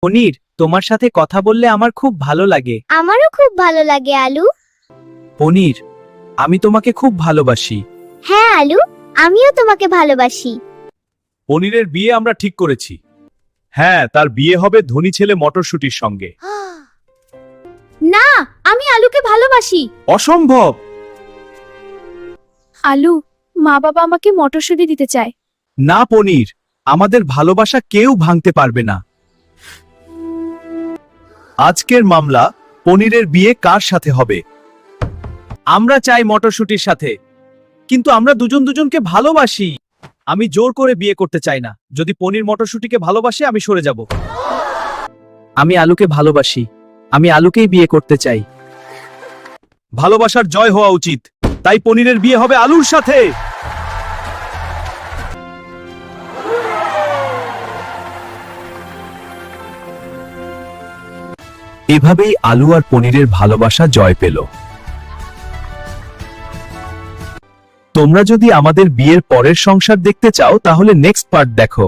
পনির, তোমার সাথে কথা বললে আমার খুব ভালো লাগে। আমারও খুব ভালো লাগে আলু। পনির, আমি তোমাকে খুব ভালোবাসি। হ্যাঁ আলু, আমিও তোমাকে ভালোবাসি। পনিরের বিয়ে আমরা ঠিক করেছি। হ্যাঁ, তার বিয়ে হবে ধনী ছেলে মটরশুটির সঙ্গে। না, আমি আলুকে ভালোবাসি। অসম্ভব। আলু, মা বাবা আমাকে মটরশুঁটি দিতে চায়। না পনির, আমাদের ভালোবাসা কেউ ভাঙতে পারবে না। আজকের মামলা, পনিরের বিয়ে কার সাথে হবে? আমরা চাই মটরশুটির সাথে, কিন্তু আমরা দুজন দুজনকে ভালোবাসি। আমি জোর করে বিয়ে করতে চাই না। যদি পনির মটরশুটিকে ভালোবাসে, আমি সরে যাব। আমি আলুকে ভালোবাসি। আমি আলুকেই বিয়ে করতে চাই। ভালোবাসার জয় হওয়া উচিত, তাই পনিরের বিয়ে হবে আলুর সাথে। এভাবেই আলু আর পনিরের ভালোবাসা জয় পেল। তোমরা যদি আমাদের বিয়ের পরের সংসার দেখতে চাও, তাহলে নেক্সট পার্ট দেখো।